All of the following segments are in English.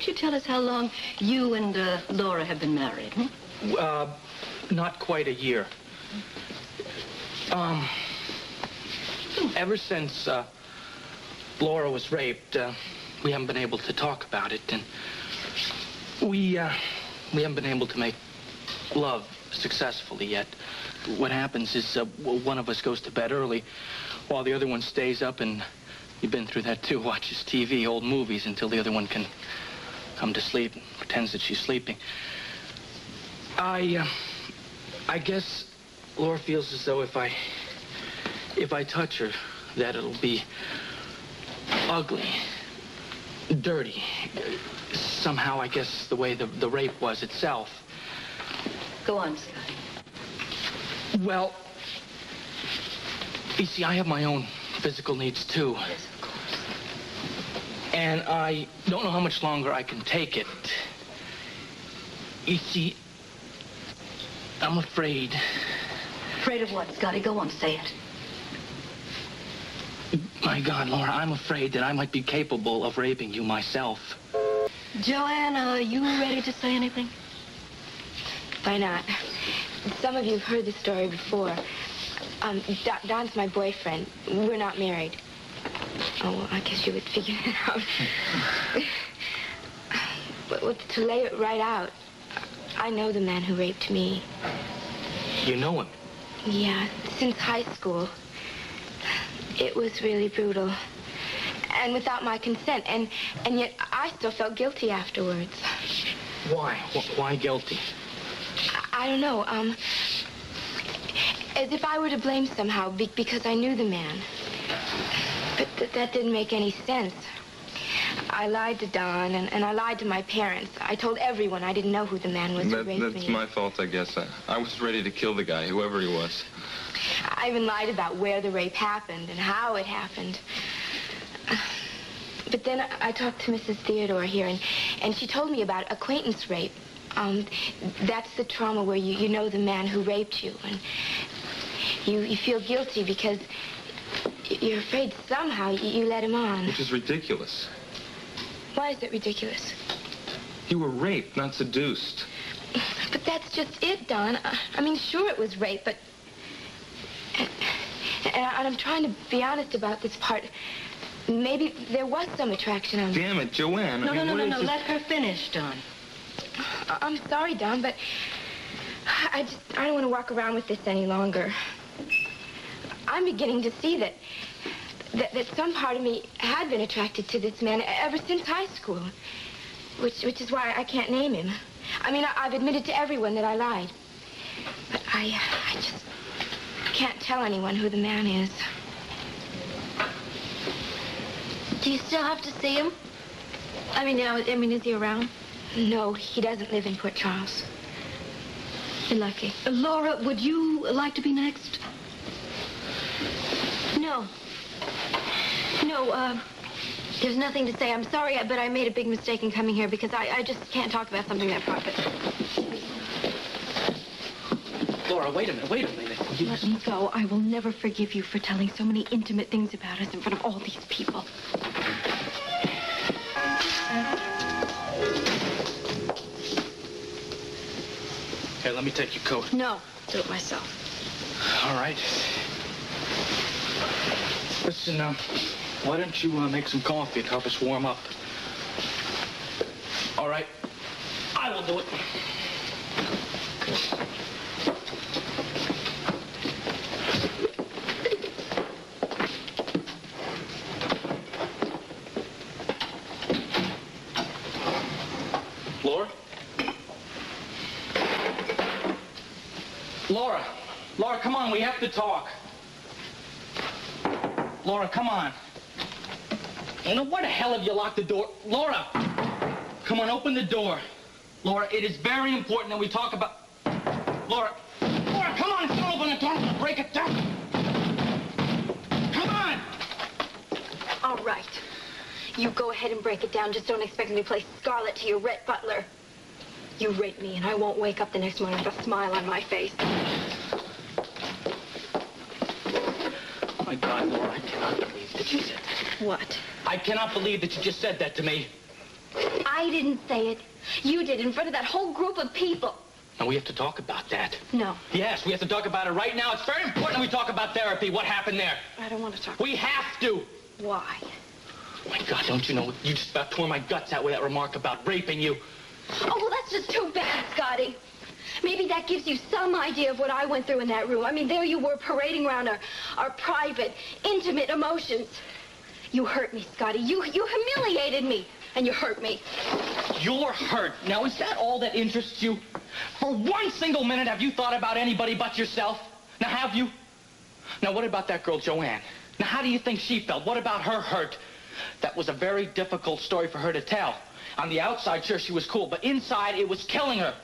don't you tell us how long you and Laura have been married? Not quite a year. Ever since Laura was raped, we haven't been able to talk about it, and we haven't been able to make love successfully yet. What happens is one of us goes to bed early while the other one stays up, and you've been through that too, watches TV, old movies, until the other one can come to sleep and pretends that she's sleeping. I guess Laura feels as though if I touch her, that it'll be ugly, dirty. Somehow, I guess, the way the rape was itself. Go on, Scotty. Well, you see, I have my own physical needs, too. Yes, of course. And I don't know how much longer I can take it. You see, I'm afraid. Afraid of what, Scotty? Go on, say it. My God, Laura, I'm afraid that I might be capable of raping you myself. Joanna, are you ready to say anything? Why not? Some of you have heard this story before. Don's my boyfriend. We're not married. Oh, I guess you would figure it out. But to lay it right out, I know the man who raped me. You know him? Yeah, since high school. It was really brutal. And without my consent. And yet I still felt guilty afterwards. Why? Why guilty? I don't know. As if I were to blame somehow because I knew the man. But that didn't make any sense. I lied to Don, and I lied to my parents. I told everyone I didn't know who the man was who raped me. That's my fault, I guess. I was ready to kill the guy, whoever he was. I even lied about where the rape happened and how it happened. But then I talked to Mrs. Theodore here, and she told me about acquaintance rape. That's the trauma where you know the man who raped you, and you feel guilty because you're afraid somehow you let him on. Which is ridiculous. Why is it ridiculous? You were raped, not seduced. But that's just it, Don. I mean, sure it was rape, but... And I'm trying to be honest about this part. Maybe there was some attraction on me. Damn it, Joanna. No. Let her finish, Don. I'm sorry, Don, but I don't want to walk around with this any longer. I'm beginning to see that some part of me had been attracted to this man ever since high school, which is why I can't name him. I mean, I've admitted to everyone that I lied, but I just can't tell anyone who the man is. Do you still have to see him? I mean, is he around? No, he doesn't live in Port Charles. You're lucky. Laura, would you like to be next? No. No, there's nothing to say. I'm sorry, but I made a big mistake in coming here because I just can't talk about something that private. Laura, wait a minute. Let me go. I will never forgive you for telling so many intimate things about us in front of all these people. Here, let me take your coat. No, do it myself. All right. Listen, why don't you make some coffee to help us warm up? All right. I will do it. Laura, come on, we have to talk. Laura, come on. Why the hell have you locked the door? Laura, come on, open the door. Laura, it is very important that we talk about... Laura, come on, if you don't open the door, I'm gonna break it down. Come on! All right. You go ahead and break it down. Just don't expect me to play Scarlet to your Rhett Butler. You raped me, and I won't wake up the next morning with a smile on my face. My God, Laura, I cannot believe that you said that. What? I cannot believe that you just said that to me. I didn't say it. You did, in front of that whole group of people. Now, we have to talk about that. No. Yes, we have to talk about it right now. It's very important that we talk about therapy. What happened there? I don't want to talk. We have to. Why? Oh, my God, don't you know? You just about tore my guts out with that remark about raping you. Oh, well, that's just too bad, Scotty. Maybe that gives you some idea of what I went through in that room. I mean, there you were parading around our private, intimate emotions. You hurt me, Scotty. You humiliated me, and you hurt me. You're hurt. Now, is that all that interests you? For one single minute, have you thought about anybody but yourself? Now, have you? Now, what about that girl, Joanna? Now, how do you think she felt? What about her hurt? That was a very difficult story for her to tell. On the outside, sure, she was cool, but inside, it was killing her.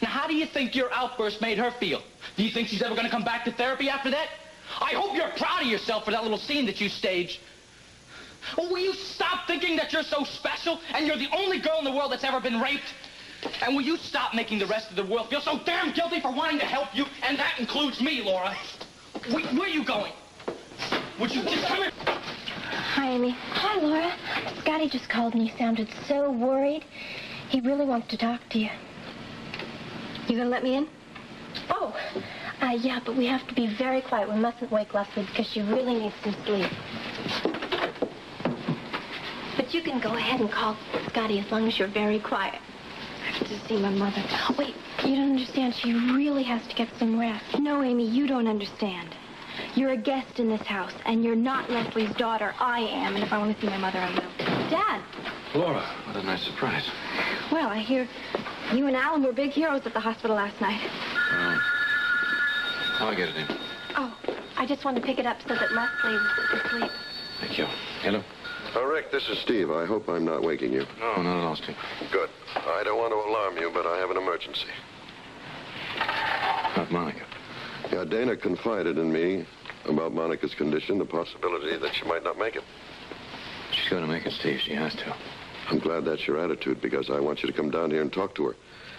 Now, how do you think your outburst made her feel? Do you think she's ever going to come back to therapy after that? I hope you're proud of yourself for that little scene that you staged. Well, will you stop thinking that you're so special and you're the only girl in the world that's ever been raped? And will you stop making the rest of the world feel so damn guilty for wanting to help you? And that includes me, Laura. Where are you going? Would you just come here? Hi, Amy. Hi, Laura. Scotty just called and he sounded so worried. He really wants to talk to you. You gonna let me in? Oh, yeah, but we have to be very quiet. We mustn't wake Leslie because she really needs some sleep. But you can go ahead and call Scotty as long as you're very quiet. I have to see my mother. Oh, wait, you don't understand. She really has to get some rest. No, Amy, you don't understand. You're a guest in this house, and you're not Leslie's daughter. I am, and if I want to see my mother, I will. Dad! Laura, what a nice surprise. Well, I hear you and Alan were big heroes at the hospital last night. I'll get it in. Oh, I just want to pick it up so that Leslie is asleep. Thank you. Hello? Rick, this is Steve. I hope I'm not waking you. No, not at all, Steve. Good. I don't want to alarm you, but I have an emergency. Not Monica. Yeah, Dana confided in me about Monica's condition, the possibility that she might not make it. She's got to make it, Steve. She has to. I'm glad that's your attitude, because I want you to come down here and talk to her.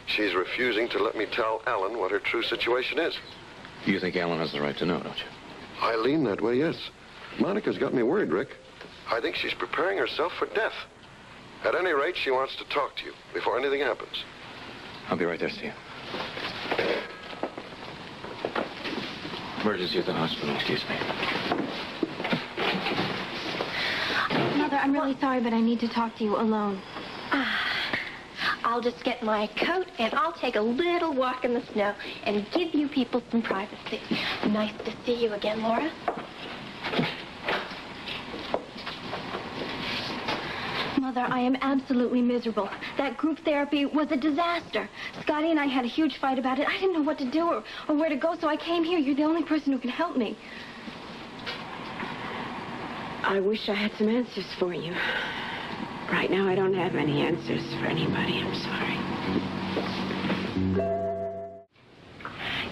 She's refusing to let me tell Alan what her true situation is. You think Alan has the right to know, don't you? I lean that way, yes. Monica's got me worried, Rick. I think she's preparing herself for death. At any rate, she wants to talk to you before anything happens. I'll be right there, Steve. Emergency at the hospital, excuse me. Mother, I'm really sorry, but I need to talk to you alone. I'll just get my coat and I'll take a little walk in the snow and give you people some privacy. Nice to see you again, Laura. Mother, I am absolutely miserable. That group therapy was a disaster. Scotty and I had a huge fight about it. I didn't know what to do or where to go, so I came here. You're the only person who can help me. I wish I had some answers for you. Right now, I don't have any answers for anybody. I'm sorry.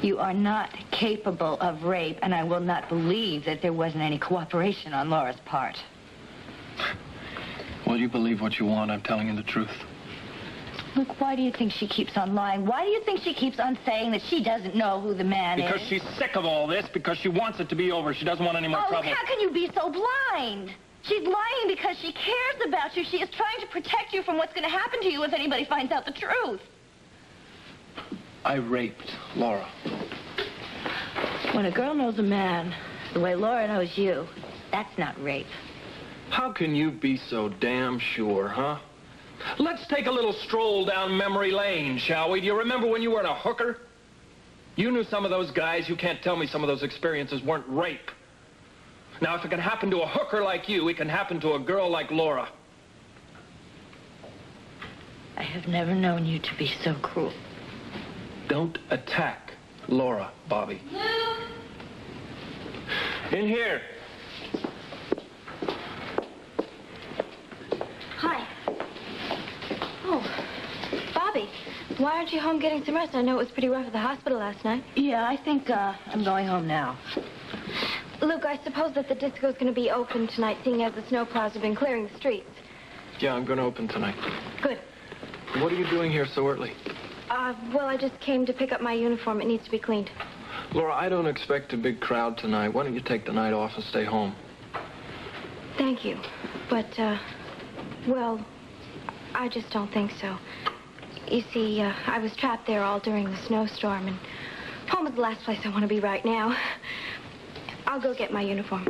You are not capable of rape, and I will not believe that there wasn't any cooperation on Laura's part. Well, you believe what you want. I'm telling you the truth. Look, why do you think she keeps on lying? Why do you think she keeps on saying that she doesn't know who the man is? Because she's sick of all this, because she wants it to be over. She doesn't want any more trouble. How can you be so blind? She's lying because she cares about you. She is trying to protect you from what's going to happen to you if anybody finds out the truth. I raped Laura. When a girl knows a man the way Laura knows you, that's not rape. How can you be so damn sure, huh? Let's take a little stroll down memory lane, shall we? Do you remember when you were a hooker? You knew some of those guys. You can't tell me some of those experiences weren't rape. Now, if it can happen to a hooker like you, it can happen to a girl like Laura. I have never known you to be so cruel. Don't attack Laura, Bobby. In here. Hi. Oh, Bobby, why aren't you home getting some rest? I know it was pretty rough at the hospital last night. Yeah, I think I'm going home now. Luke, I suppose that the disco's going to be open tonight, seeing as the snowplows have been clearing the streets. Yeah, I'm going to open tonight. Good. What are you doing here so early? Well, I just came to pick up my uniform. It needs to be cleaned. Laura, I don't expect a big crowd tonight. Why don't you take the night off and stay home? Thank you. But, well, I just don't think so. You see, I was trapped there all during the snowstorm, and home is the last place I want to be right now. I'll go get my uniform.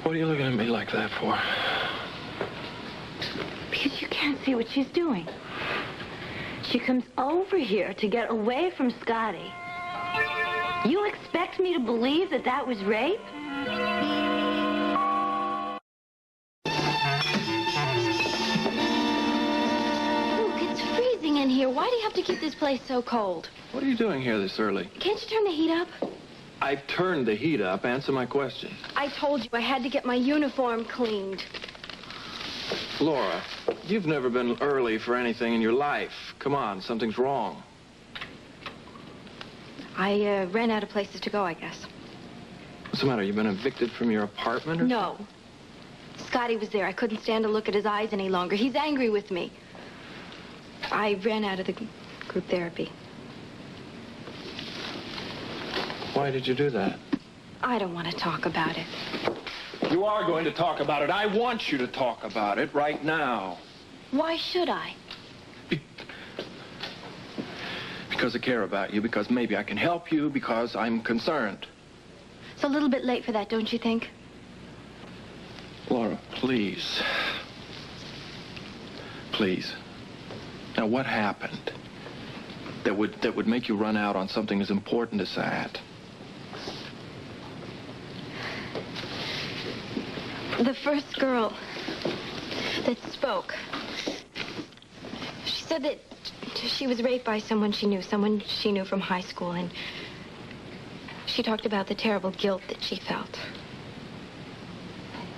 What are you looking at me like that for? Because you can't see what she's doing. She comes over here to get away from Scotty. You expect me to believe that that was rape? Luke, it's freezing in here. Why do you have to keep this place so cold? What are you doing here this early? Can't you turn the heat up? I've turned the heat up. Answer my question. I told you I had to get my uniform cleaned. Laura, you've never been early for anything in your life. Come on, something's wrong. I ran out of places to go, I guess. What's the matter? You been evicted from your apartment or No. Scotty was there. I couldn't stand to look at his eyes any longer. He's angry with me. I ran out of the group therapy. Why did you do that? I don't want to talk about it. You are going to talk about it. I want you to talk about it right now. Why should I? Because I care about you, because maybe I can help you, because I'm concerned. It's a little bit late for that, don't you think? Laura, please. Please. Now, what happened that would make you run out on something as important as that? The first girl that spoke, she said that she was raped by someone she knew from high school, and she talked about the terrible guilt that she felt.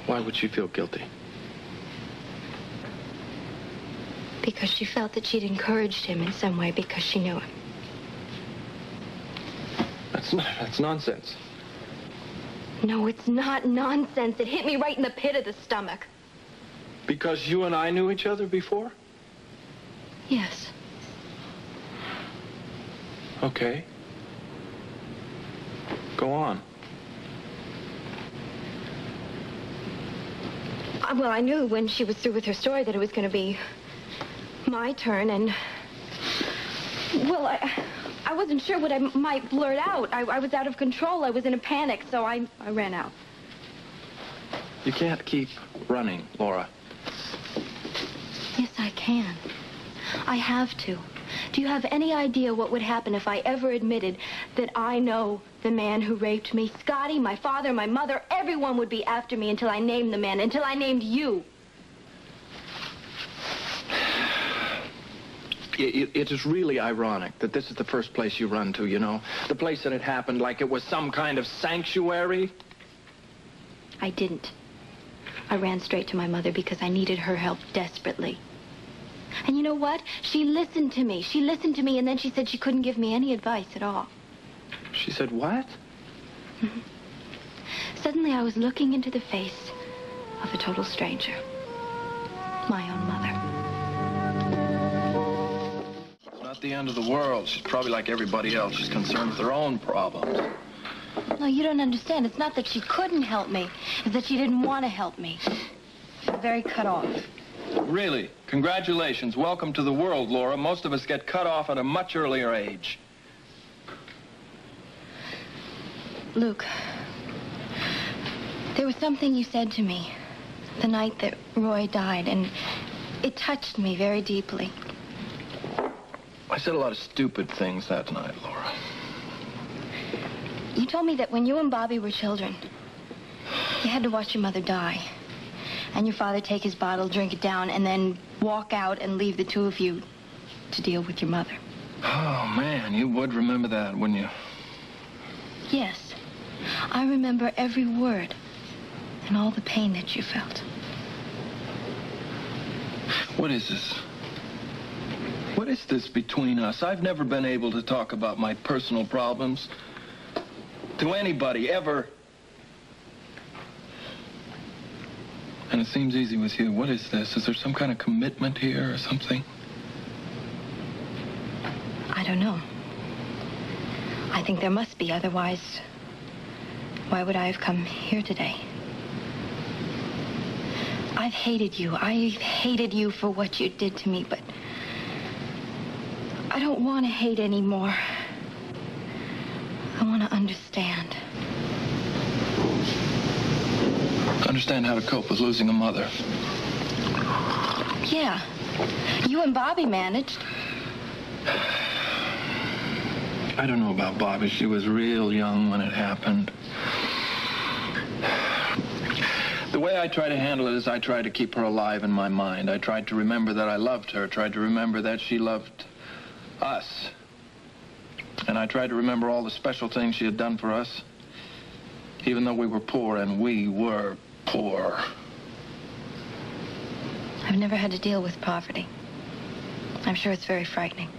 Why would she feel guilty? Because she felt that she'd encouraged him in some way because she knew him. That's nonsense. No, it's not nonsense. It hit me right in the pit of the stomach. Because you and I knew each other before? Yes. Okay. Go on. Well, I knew when she was through with her story that it was going to be my turn, and... Well, I wasn't sure what I might blurt out. I was out of control. I was in a panic, so I ran out. You can't keep running, Laura. Yes, I can. I have to. Do you have any idea what would happen if I ever admitted that I know the man who raped me? Scotty, my father, my mother, everyone would be after me until I named the man, until I named you. It is really ironic that this is the first place you run to, you know? The place that it happened like it was some kind of sanctuary. I didn't. I ran straight to my mother because I needed her help desperately. And you know what? She listened to me. She listened to me, and then she said she couldn't give me any advice at all. She said what? Mm-hmm. Suddenly, I was looking into the face of a total stranger. My own mother. It's not the end of the world. She's probably like everybody else. She's concerned with her own problems. No, you don't understand. It's not that she couldn't help me. It's that she didn't want to help me. She's very cut off. Really? Congratulations. Welcome to the world, Laura. Most of us get cut off at a much earlier age. Luke, there was something you said to me the night that Roy died, and it touched me very deeply. I said a lot of stupid things that night, Laura. You told me that when you and Bobby were children, you had to watch your mother die. And your father take his bottle, drink it down, and then walk out and leave the two of you to deal with your mother. Oh, man, you would remember that, wouldn't you? Yes. I remember every word and all the pain that you felt. What is this? What is this between us? I've never been able to talk about my personal problems to anybody, ever. And it seems easy with you. What is this? Is there some kind of commitment here or something? I don't know. I think there must be, otherwise why would I have come here today? I've hated you. I've hated you for what you did to me, but I don't want to hate anymore. I want to understand. Understand how to cope with losing a mother. Yeah. You and Bobby managed. I don't know about Bobby. She was real young when it happened. The way I try to handle it is I try to keep her alive in my mind. I tried to remember that I loved her, tried to remember that she loved us. And I tried to remember all the special things she had done for us, even though we were poor, and we were poor. I've never had to deal with poverty. I'm sure it's very frightening.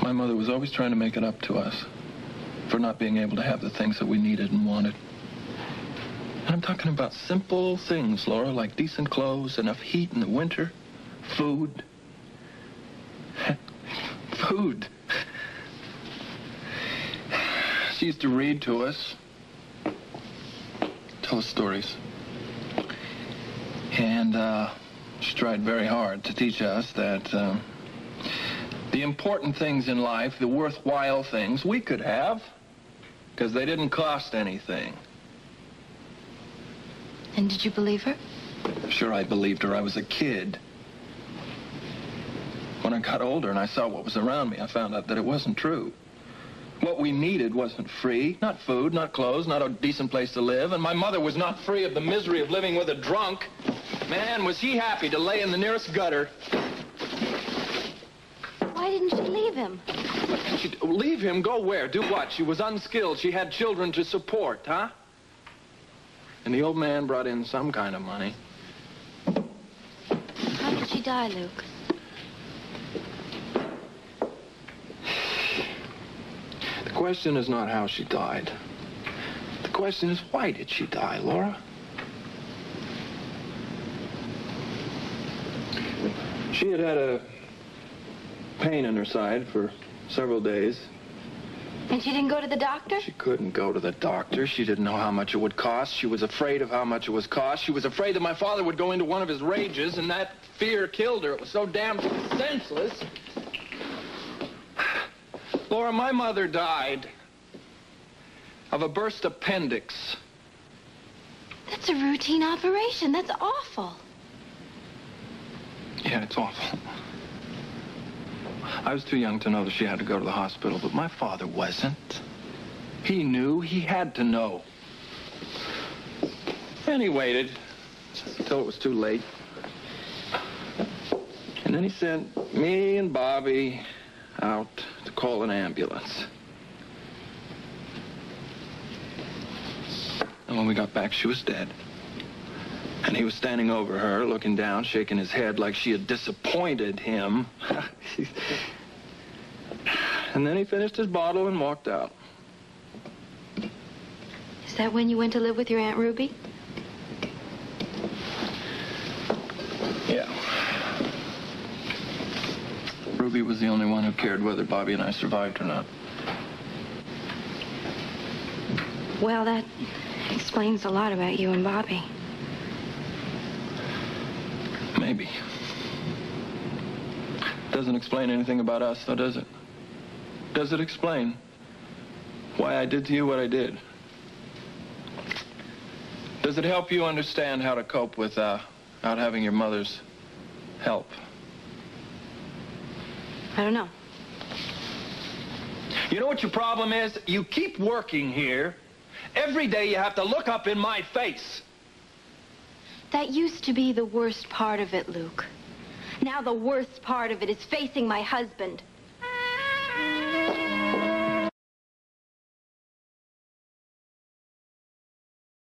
My mother was always trying to make it up to us for not being able to have the things that we needed and wanted. And I'm talking about simple things, Laura, like decent clothes, enough heat in the winter, food. Food. She used to read to us, tell us stories. And she tried very hard to teach us that the important things in life, the worthwhile things, we could have because they didn't cost anything. And did you believe her? Sure, I believed her. I was a kid. When I got older and I saw what was around me, I found out that it wasn't true. What we needed wasn't free. Not food, not clothes, not a decent place to live. And my mother was not free of the misery of living with a drunk. Man, was he happy to lay in the nearest gutter. Why didn't she leave him? She'd leave him? Go where? Do what? She was unskilled. She had children to support, huh? And the old man brought in some kind of money. How did she die, Luke? The question is not how she died. The question is, why did she die, Laura? She had a pain in her side for several days. And she didn't go to the doctor? She couldn't go to the doctor. She didn't know how much it would cost. She was afraid of how much it was cost. She was afraid that my father would go into one of his rages, and that fear killed her. It was so damn senseless. Laura, my mother died of a burst appendix. That's a routine operation. That's awful. Yeah, it's awful. I was too young to know that she had to go to the hospital, but my father wasn't. He knew. He had to know. And he waited until it was too late. And then he sent me and Bobby out to call an ambulance. And when we got back, she was dead. And he was standing over her, looking down, shaking his head like she had disappointed him. And then he finished his bottle and walked out. Is that when you went to live with your Aunt Ruby? Yeah. Ruby was the only one who cared whether Bobby and I survived or not. Well, that explains a lot about you and Bobby. Maybe. Doesn't explain anything about us, though, does it? Does it explain why I did to you what I did? Does it help you understand how to cope without having your mother's help? I don't know. You know what your problem is? You keep working here. Every day you have to look up in my face. That used to be the worst part of it, Luke. Now the worst part of it is facing my husband.